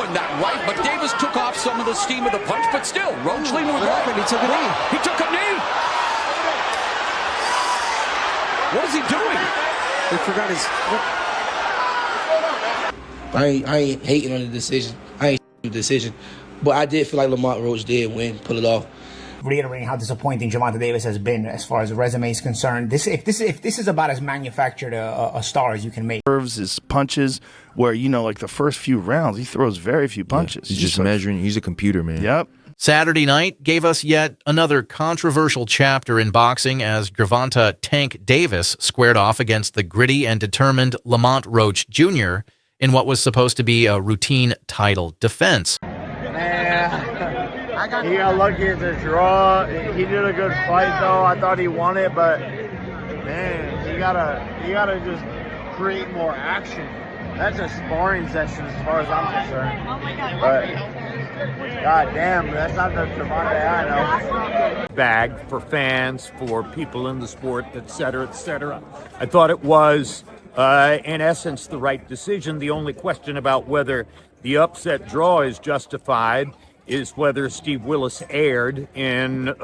throwing that right, but Davis took off some of the steam of the punch, but still, Roach leaned with right. He took a knee. He took a knee. What is he doing? He forgot his... I ain't hating on the decision. I ain't on the decision. But I did feel like Lamont Roach did win, pull it off. Reiterating how disappointing Gervonta Davis has been as far as the resume is concerned. If this is about as manufactured a star as you can make. His punches, where like the first few rounds, he throws very few punches. Yeah, he's just measuring. He's a computer, man. Yep. Saturday night gave us yet another controversial chapter in boxing as Gervonta Tank Davis squared off against the gritty and determined Lamont Roach Jr. in what was supposed to be a routine title defense. He got lucky at the draw. He did a good fight, though. I thought he won it, but man, you gotta just create more action. That's a sparring session as far as I'm concerned. Oh my God! But God damn, that's not the Gervonta I know. Bag for fans, for people in the sport, etc., etc. I thought it was, in essence, the right decision. The only question about whether the upset draw is justified is whether Steve Willis erred in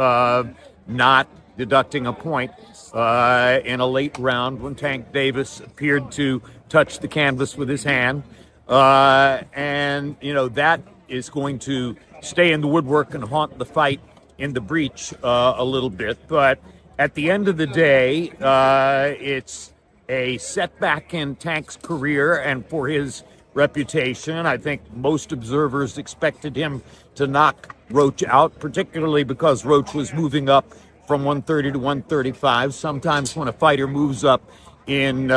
not deducting a point in a late round when Tank Davis appeared to touch the canvas with his hand. And, that is going to stay in the woodwork and haunt the fight in the breach a little bit. But at the end of the day, it's a setback in Tank's career and for his reputation. I think most observers expected him to knock Roach out, particularly because Roach was moving up from 130 to 135. Sometimes when a fighter moves up in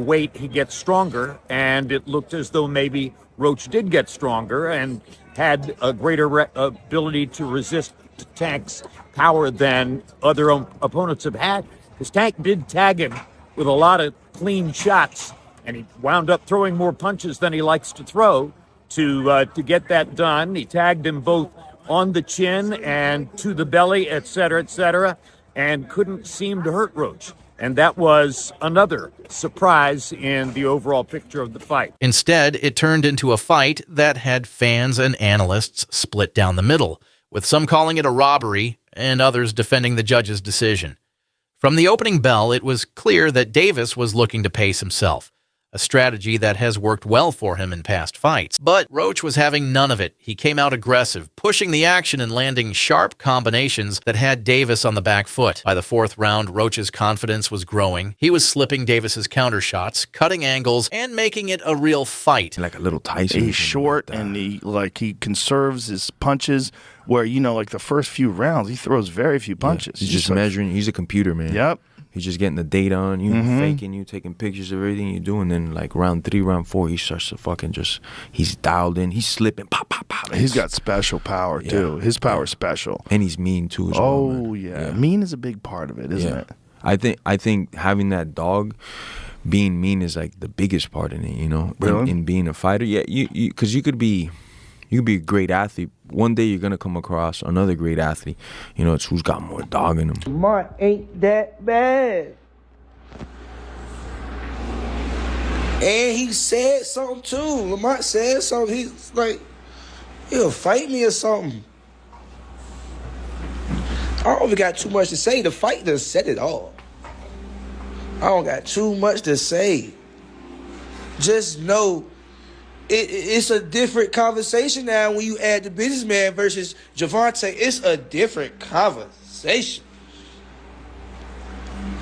weight, he gets stronger, and it looked as though maybe Roach did get stronger and had a greater ability to resist Tank's power than other opponents have had. Because Tank did tag him with a lot of clean shots, and he wound up throwing more punches than he likes to throw to get that done. He tagged him both on the chin and to the belly, et cetera, and couldn't seem to hurt Roach. And that was another surprise in the overall picture of the fight. Instead, it turned into a fight that had fans and analysts split down the middle, with some calling it a robbery and others defending the judge's decision. From the opening bell, it was clear that Davis was looking to pace himself, a strategy that has worked well for him in past fights. But Roach was having none of it. He came out aggressive, pushing the action and landing sharp combinations that had Davis on the back foot. By the fourth round, Roach's confidence was growing. He was slipping Davis's counter shots, cutting angles, and making it a real fight. Like a little Tyson. He's short, and he conserves his punches, where like the first few rounds, he throws very few punches. He's just measuring. He's a computer, man. Yep. He's just getting the data on you, faking you, taking pictures of everything you do, and then like round 3, round 4, he starts to fucking he's dialed in, he's slipping, pop, pop, pop. He's got special power too. His power's special, and he's mean too. As well, man. Yeah, mean is a big part of it, isn't it? I think having that dog, being mean is like the biggest part in it. Really? In being a fighter, because you could be a great athlete. One day you're gonna come across another great athlete. It's who's got more dog in him. Lamont ain't that bad. And he said something too. Lamont said something. He's like, he'll fight me or something. I don't even got too much to say. The fight done said it all. I don't got too much to say. Just know it's a different conversation now when you add the businessman versus Gervonta. It's a different conversation.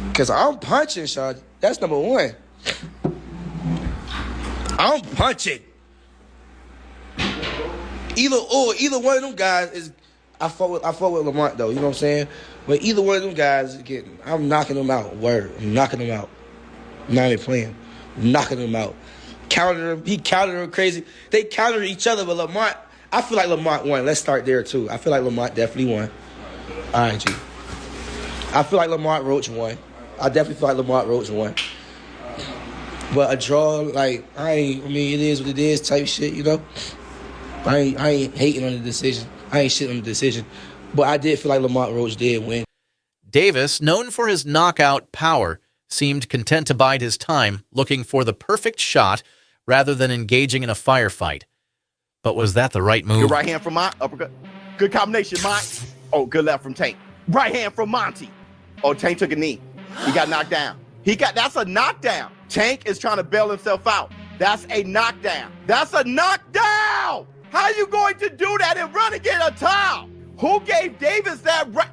Because I'm punching, Shawty. That's number one. I'm punching. Either one of them guys is... I fought with Lamont, though. You know what I'm saying? But either one of them guys is getting... I'm knocking them out. Word. I'm knocking them out. I'm not even playing. I'm knocking them out. Countered him. He countered him crazy. They countered each other, but Lamont... I feel like Lamont won. Let's start there, too. I feel like Lamont definitely won. All right, G. I feel like Lamont Roach won. I definitely feel like Lamont Roach won. But a draw, like, it is what it is type shit, I ain't hating on the decision. I ain't shitting on the decision. But I did feel like Lamont Roach did win. Davis, known for his knockout power, seemed content to bide his time, looking for the perfect shot rather than engaging in a firefight. But was that the right move? Good right hand from Monty. Uppercut. Good combination, Monty. Oh, good left from Tank. Right hand from Monty. Oh, Tank took a knee. He got knocked down. That's a knockdown. Tank is trying to bail himself out. That's a knockdown. That's a knockdown. How are you going to do that and run and get a towel? Who gave Davis that right?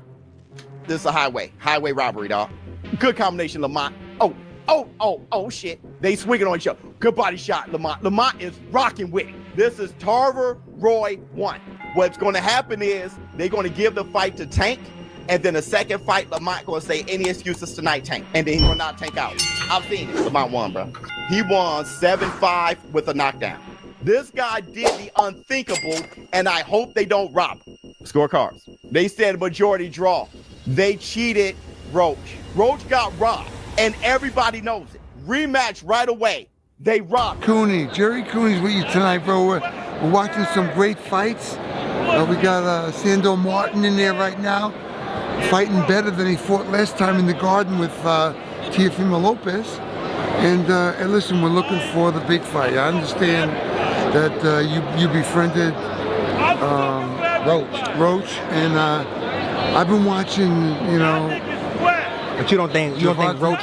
This is a highway robbery, dog. Good combination, Lamont. Oh, shit. They swinging on each other. Good body shot, Lamont. Lamont is rocking with it. This is Tarver Roy 1. What's going to happen is they're going to give the fight to Tank, and then the second fight, Lamont going to say any excuses tonight, Tank. And then he will not Tank out. I've seen it. Lamont won, bro. He won 7-5 with a knockdown. This guy did the unthinkable, and I hope they don't rob him. Scorecards. They said majority draw. They cheated Roach. Roach got robbed, and everybody knows it. Rematch right away. They robbed him. Jerry Cooney's with you tonight, bro. We're watching some great fights. We got Sando Martin in there right now, fighting better than he fought last time in the Garden with Teofimo Lopez. And listen, we're looking for the big fight. I understand that you befriended Roach, and I've been watching, But you don't think Roach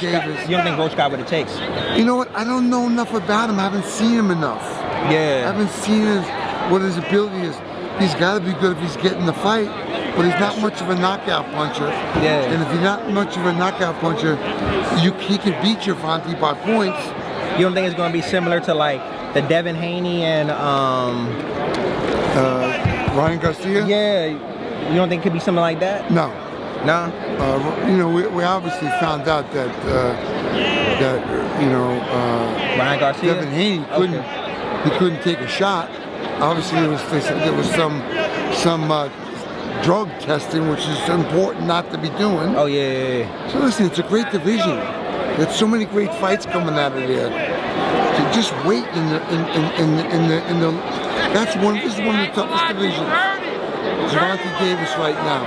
got what it takes? You know what? I don't know enough about him. I haven't seen him enough. Yeah. I haven't seen what his ability is. He's got to be good if he's getting the fight, but he's not much of a knockout puncher. Yeah. And if he's not much of a knockout puncher, he can beat Gervonta by points. You don't think it's going to be similar to like the Devin Haney and Ryan Garcia? Yeah. You don't think it could be something like that? No. Nah. We obviously found out that Ryan Garcia, Devin Haney couldn't take a shot. Obviously, there was some drug testing, which is important not to be doing. Oh yeah. So listen, it's a great division. There's so many great fights coming out of there. To just wait in the this is one of the toughest divisions. Gervonta Davis right now,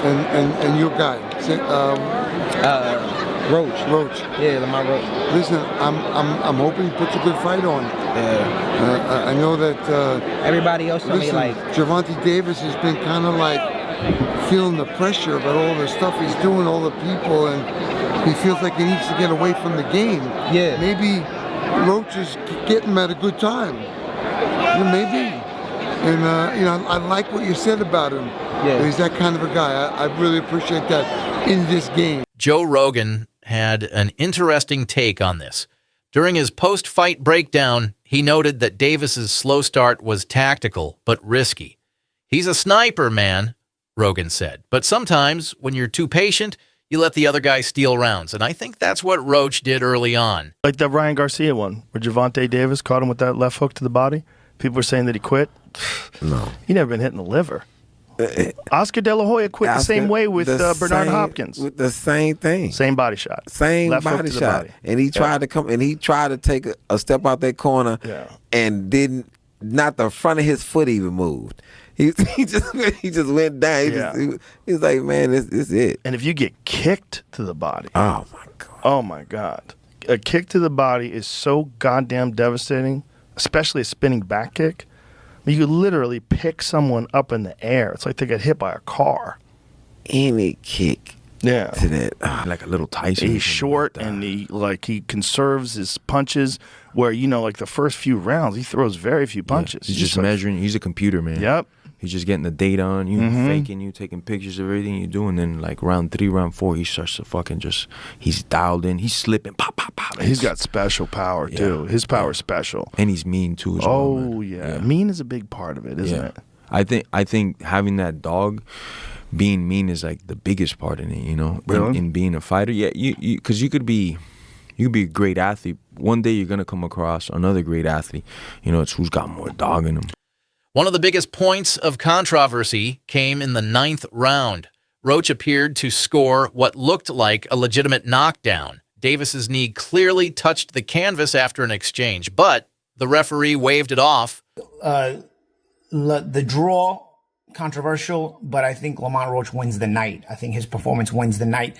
and your guy, Roach. Yeah, Lamont Roach. Listen, I'm hoping he puts a good fight on. Yeah. I know that everybody else told me like Gervonta Davis has been kind of like feeling the pressure about all the stuff he's doing, all the people, and he feels like he needs to get away from the game. Yeah. Maybe Roach is getting him at a good time. Maybe. And I like what you said about him. Yeah. He's that kind of a guy. I really appreciate that in this game. Joe Rogan had an interesting take on this. During his post-fight breakdown, he noted that Davis's slow start was tactical but risky. He's a sniper, man, Rogan said. But sometimes, when you're too patient, you let the other guy steal rounds. And I think that's what Roach did early on. Like the Ryan Garcia one, where Gervonta Davis caught him with that left hook to the body. People were saying that he quit. No. He never been hit in the liver. Oscar De La Hoya quit the same way with Bernard Hopkins. With the same thing. Same body shot. Same left body shot. And he tried to come, and he tried to take a step out that corner and not the front of his foot even moved. He just went down. He's like, man, this is it. And if you get kicked to the body. Oh, my God. Oh, my God. A kick to the body is so goddamn devastating, especially a spinning back kick. You could literally pick someone up in the air. It's like they get hit by a car. Any kick to that. Like a little Tyson. He's short and he conserves his punches where, like the first few rounds, he throws very few punches. He's just measuring. He's a computer, man. Yep. He's just getting the data on you, faking you, taking pictures of everything you do, and then like round 3, round 4, he starts to he's dialed in, he's slipping, pop, pop, pop. He's got special power too. His power's special. And he's mean too as well. Oh, yeah. Mean is a big part of it, isn't it? I think having that dog, being mean is like the biggest part in it, Really? in being a fighter. Yeah, because you could be a great athlete. One day you're gonna come across another great athlete. It's who's got more dog in him. One of the biggest points of controversy came in the 9th round. Roach appeared to score what looked like a legitimate knockdown. Davis's knee clearly touched the canvas after an exchange, but the referee waved it off. The draw, controversial, but I think Lamont Roach wins the night. I think his performance wins the night.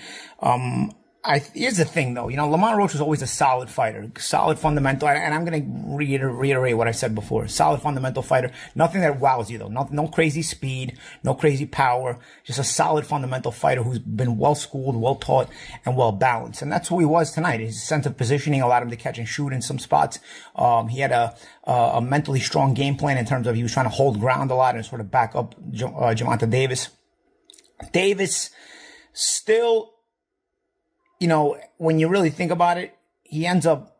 Here's the thing, though. Lamont Roach was always a solid fighter, solid fundamental, and I'm going to reiterate what I said before. Solid fundamental fighter. Nothing that wows you, though. No crazy speed, no crazy power. Just a solid fundamental fighter who's been well-schooled, well-taught, and well-balanced. And that's who he was tonight. His sense of positioning allowed him to catch and shoot in some spots. He had a mentally strong game plan in terms of he was trying to hold ground a lot and sort of back up Gervonta Davis. Davis still... when you really think about it, he ends up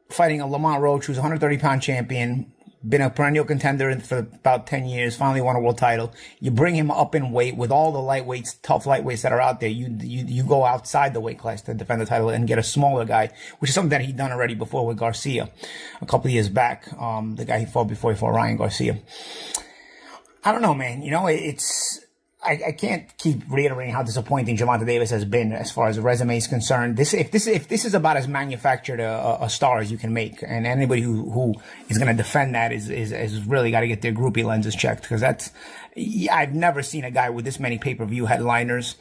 fighting a Lamont Roach, who's a 130-pound champion, been a perennial contender for about 10 years, finally won a world title. You bring him up in weight with all the lightweights, tough lightweights that are out there. You go outside the weight class to defend the title and get a smaller guy, which is something that he'd done already before with Garcia a couple of years back. The guy he fought before he fought Ryan Garcia. I don't know, man. I can't keep reiterating how disappointing Gervonta Davis has been as far as the resume is concerned. If this is about as manufactured a star as you can make, and anybody who is going to defend that is really got to get their groupie lenses checked, because I've never seen a guy with this many pay-per-view headliners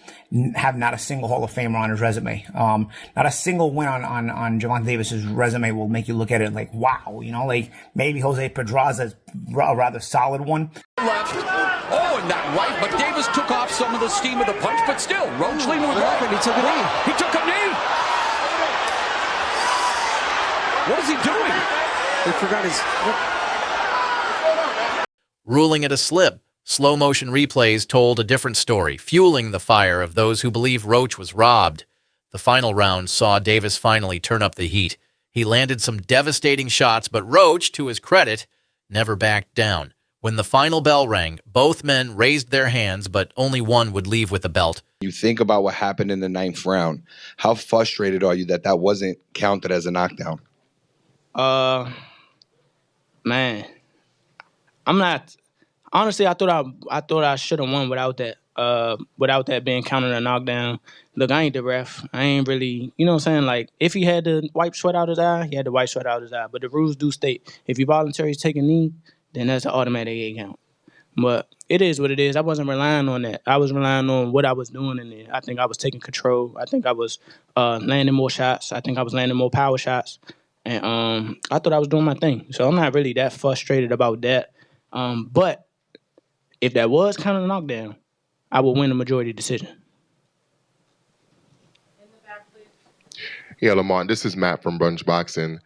have not a single Hall of Famer on his resume. Not a single win on Gervonta Davis's resume will make you look at it like, wow, like maybe Jose Pedraza's a rather solid one. Left. Oh, and that right, but Davis took off some of the steam of the punch, but still, Roach leaned with right. He took a knee. He took a knee. What is he doing? He forgot his... Ruling it a slip, slow motion replays told a different story, fueling the fire of those who believe Roach was robbed. The final round saw Davis finally turn up the heat. He landed some devastating shots, but Roach, to his credit, never backed down. When the final bell rang, both men raised their hands, but only one would leave with the belt. You think about what happened in the 9th round. How frustrated are you that wasn't counted as a knockdown? Man, I'm not. Honestly, I thought I should have won without that being counted a knockdown. Look, I ain't the ref. I ain't really, you know what I'm saying? Like, if he had to wipe sweat out his eye, he had to wipe sweat out his eye. But the rules do state if you voluntarily take a knee, then that's an automatic 8 count. But it is what it is. I wasn't relying on that. I was relying on what I was doing in there. I think I was taking control. I think I was landing more shots. I think I was landing more power shots. And I thought I was doing my thing. So I'm not really that frustrated about that. But if that was kind of a knockdown, I would win the majority decision. Yeah, Lamont, this is Matt from Brunch Boxing.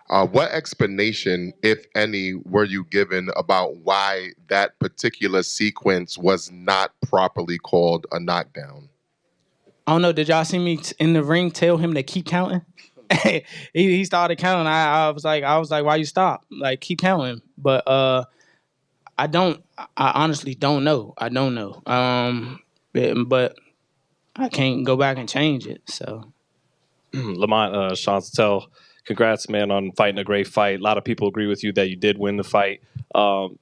What explanation, if any, were you given about why that particular sequence was not properly called a knockdown? I don't know. Did y'all see me in the ring tell him to keep counting? he started counting. I was like, why you stop? Like, keep counting. But I honestly don't know. I don't know. But I can't go back and change it. So, Lamont, Sean Tell. Congrats, man, on fighting a great fight. A lot of people agree with you that you did win the fight.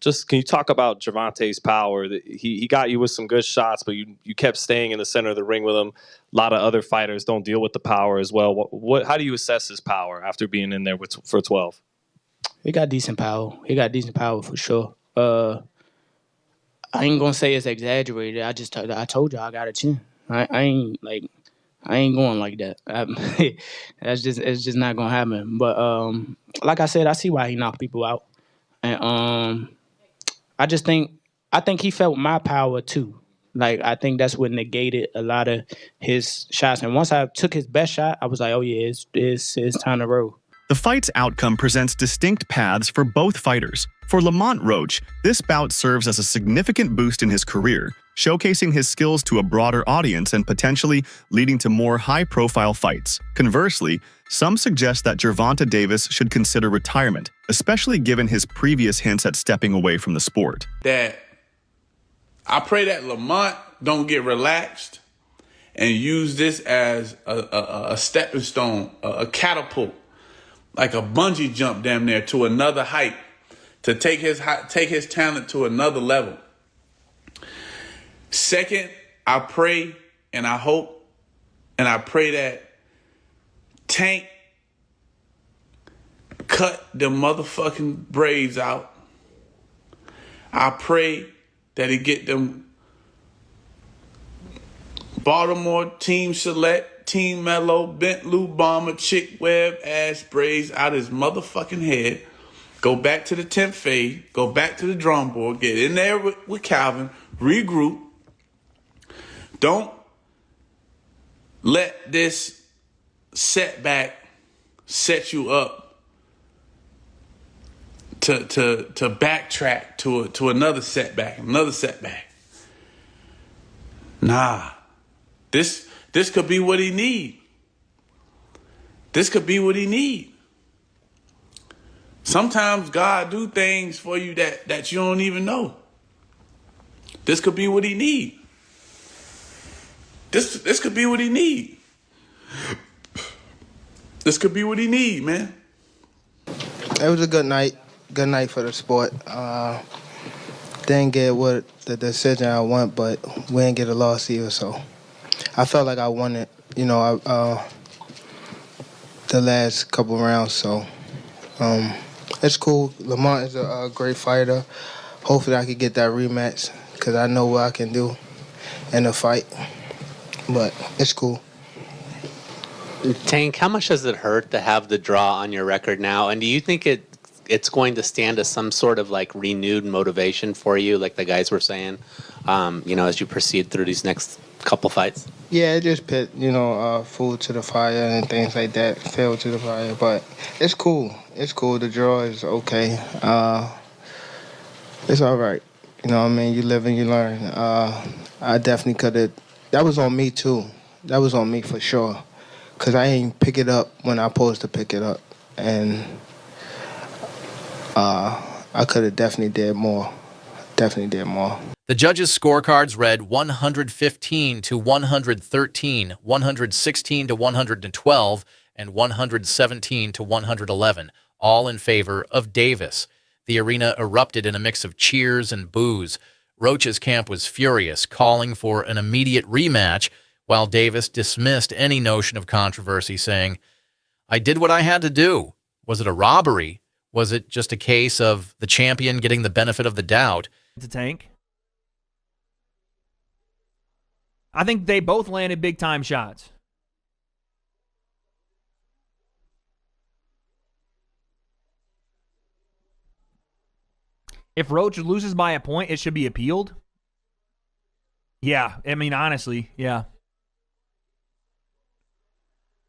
Just can you talk about Gervonta's power? He got you with some good shots, but you kept staying in the center of the ring with him. A lot of other fighters don't deal with the power as well. How do you assess his power after being in there for 12? He got decent power. He got decent power for sure. I ain't gonna say it's exaggerated. I told you I got a chin. I ain't going like that. It's just not gonna happen. But like I said, I see why he knocked people out, and I think he felt my power too. Like, I think that's what negated a lot of his shots. And once I took his best shot, I was like, oh yeah, it's time to roll. The fight's outcome presents distinct paths for both fighters. For Lamont Roach, this bout serves as a significant boost in his career, showcasing his skills to a broader audience and potentially leading to more high-profile fights. Conversely, some suggest that Gervonta Davis should consider retirement, especially given his previous hints at stepping away from the sport. That I pray that Lamont don't get relaxed and use this as a stepping stone, a catapult, like a bungee jump damn near to another height, to take his talent to another level. Second, I pray and I hope and I pray that Tank cut the motherfucking braids out. I pray that he get them Baltimore team select Team Mellow, Bent Lou Bomber, Chick Web ass braids out his motherfucking head. Go back to the 10th fade. Go back to the drum board. Get in there with Calvin. Regroup. Don't let this setback set you up to backtrack to another setback. Nah. This could be what he need. This could be what he need. Sometimes God do things for you that you don't even know. This could be what he need. This could be what he need. This could be what he need, man. It was a good night. Good night for the sport. Didn't get what the decision I want, but we didn't get a loss either, so I felt like I won it, the last couple rounds, so it's cool. Lamont is a great fighter. Hopefully I can get that rematch because I know what I can do in a fight, but it's cool. Tank, how much does it hurt to have the draw on your record now, and do you think it's going to stand as some sort of like renewed motivation for you, like the guys were saying, as you proceed through these next couple fights? Yeah, it just put, food to the fire and things like that, fuel to the fire. But it's cool. It's cool. The draw is okay. It's all right. You know what I mean? You live and you learn. I definitely could have. That was on me, too. That was on me for sure. Because I ain't pick it up when I supposed to pick it up. And I could have definitely did more. The judges' scorecards read 115 to 113, 116 to 112, and 117 to 111, all in favor of Davis. The arena erupted in a mix of cheers and boos. Roach's camp was furious, calling for an immediate rematch, while Davis dismissed any notion of controversy, saying, "I did what I had to do. Was it a robbery? Was it just a case of the champion getting the benefit of the doubt?" To Tank. I think they both landed big-time shots. If Roach loses by a point, it should be appealed. Yeah, I mean, honestly, yeah.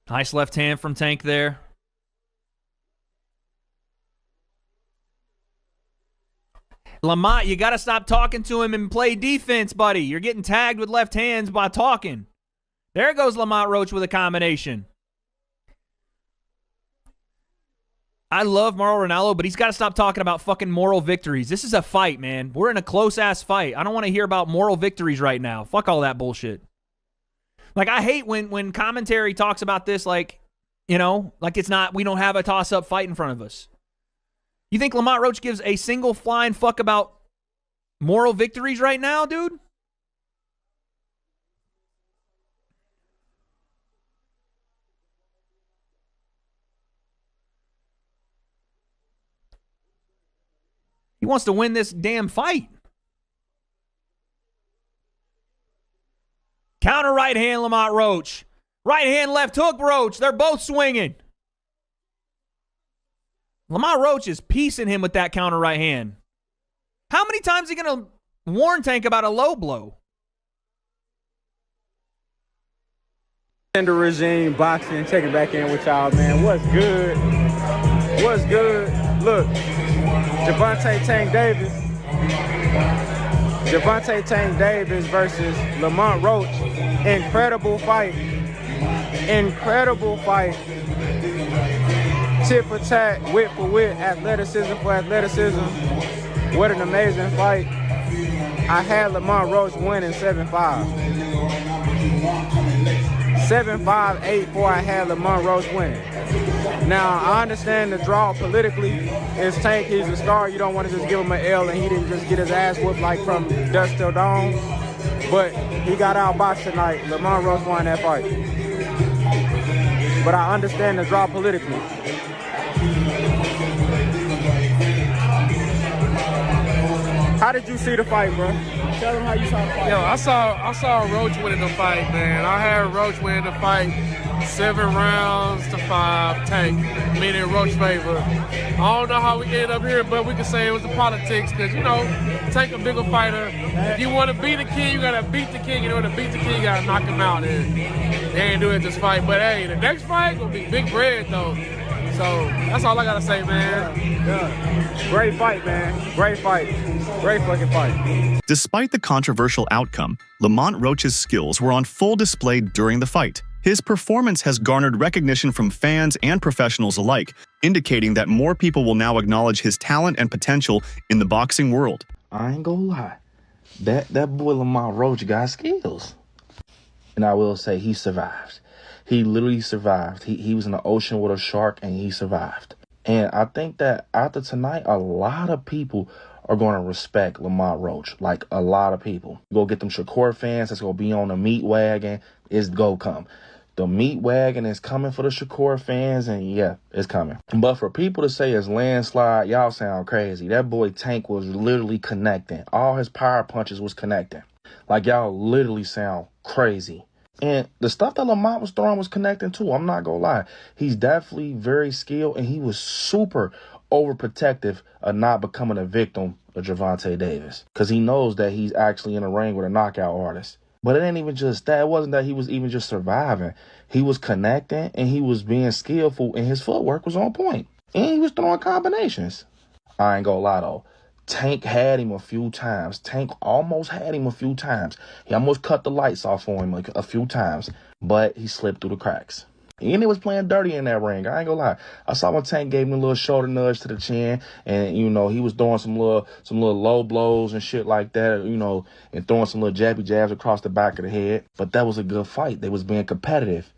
Nice left hand from Tank there. Lamont, you got to stop talking to him and play defense, buddy. You're getting tagged with left hands by talking. There goes Lamont Roach with a combination. I love Mauro Ranallo, but he's got to stop talking about fucking moral victories. This is a fight, man. We're in a close-ass fight. I don't want to hear about moral victories right now. Fuck all that bullshit. Like, I hate when commentary talks about this like it's not, we don't have a toss-up fight in front of us. You think Lamont Roach gives a single flying fuck about moral victories right now, dude? He wants to win this damn fight. Counter right hand, Lamont Roach. Right hand, left hook, Roach. They're both swinging. Lamont Roach is piecing him with that counter right hand. How many times is he going to warn Tank about a low blow? Tender regime, boxing, checking back in with y'all, man. What's good? What's good? Look, Gervonta Tank Davis. Gervonta Tank Davis versus Lamont Roach. Incredible fight. Incredible fight. Tit for tat, wit for wit, athleticism for athleticism. What an amazing fight. I had Lamont Roach winning 7-5. 7-5, 8-4, I had Lamont Roach winning. Now, I understand the draw politically. It's Tank, he's a star. You don't want to just give him an L and he didn't just get his ass whooped like from dusk till dawn. But he got outboxed tonight. Lamont Roach won that fight. But I understand the draw politically. How did you see the fight, bro? Tell them how you saw the fight. Yo, I saw Roach winning the fight, man. I had Roach winning the fight 7 rounds to 5, Tank, meaning Roach favor. I don't know how we ended up here, but we can say it was the politics because, you know, Tank a bigger fighter. If you want to beat the king, you got to beat the king. In order to beat the king, you got to knock him out. And they ain't do it this fight. But, hey, the next fight going to be big bread, though. So that's all I got to say, man. Yeah. Great fight, man. Great fight. Great fucking fight. Despite the controversial outcome, Lamont Roach's skills were on full display during the fight. His performance has garnered recognition from fans and professionals alike, indicating that more people will now acknowledge his talent and potential in the boxing world. I ain't gonna lie. That boy Lamont Roach got skills. And I will say he survived. He literally survived. He was in the ocean with a shark and he survived. And I think that after tonight, a lot of people are going to respect Lamont Roach. Like, a lot of people. Go get them Shakur fans that's going to be on the meat wagon. It's go come. The meat wagon is coming for the Shakur fans, and yeah, it's coming. But for people to say it's landslide, y'all sound crazy. That boy Tank was literally connecting. All his power punches was connecting. Like, y'all literally sound crazy. And the stuff that Lamont was throwing was connecting too. I'm not going to lie. He's definitely very skilled, and he was super overprotective of not becoming a victim of Gervonta Davis. Because he knows that he's actually in a ring with a knockout artist. But it ain't even just that. It wasn't that he was even just surviving. He was connecting, and he was being skillful, and his footwork was on point. And he was throwing combinations. I ain't going to lie, though. Tank had him a few times. Tank almost had him a few times. He almost cut the lights off for him like a few times, but he slipped through the cracks. And he was playing dirty in that ring. I ain't gonna lie. I saw when Tank gave him a little shoulder nudge to the chin, and you know he was throwing some little low blows and shit like that, you know, and throwing some little jabby jabs across the back of the head. But that was a good fight. They was being competitive.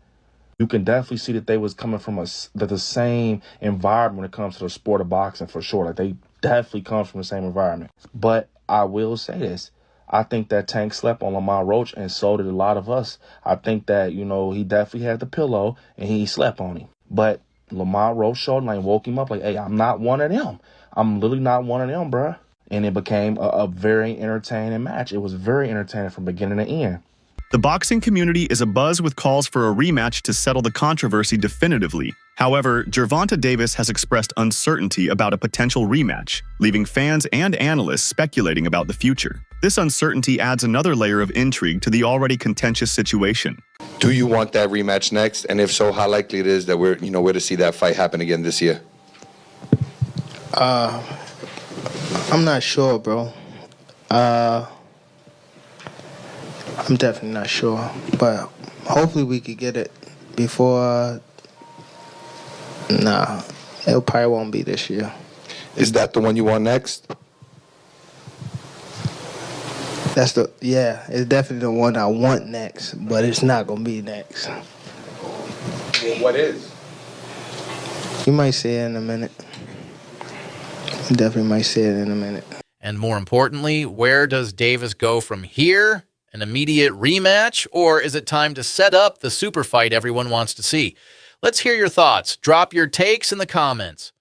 You can definitely see that they was coming from the same environment when it comes to the sport of boxing for sure. Like, they definitely come from the same environment. But I will say this. I think that Tank slept on Lamont Roach, and so did a lot of us. I think that, you know, he definitely had the pillow, and he slept on him. But Lamont Roach showed him, like, woke him up like, hey, I'm not one of them. I'm literally not one of them, bruh. And it became a very entertaining match. It was very entertaining from beginning to end. The boxing community is abuzz with calls for a rematch to settle the controversy definitively. However, Gervonta Davis has expressed uncertainty about a potential rematch, leaving fans and analysts speculating about the future. This uncertainty adds another layer of intrigue to the already contentious situation. Do you want that rematch next? And if so, how likely it is that we're to see that fight happen again this year? I'm not sure, bro. I'm definitely not sure, but hopefully we could get it before. Nah, it probably won't be this year. Is that the one you want next? It's definitely the one I want next, but it's not gonna be next. Well, what is? You might see it in a minute. You definitely might see it in a minute. And more importantly, where does Davis go from here? An immediate rematch? Or is it time to set up the super fight everyone wants to see? Let's hear your thoughts. Drop your takes in the comments.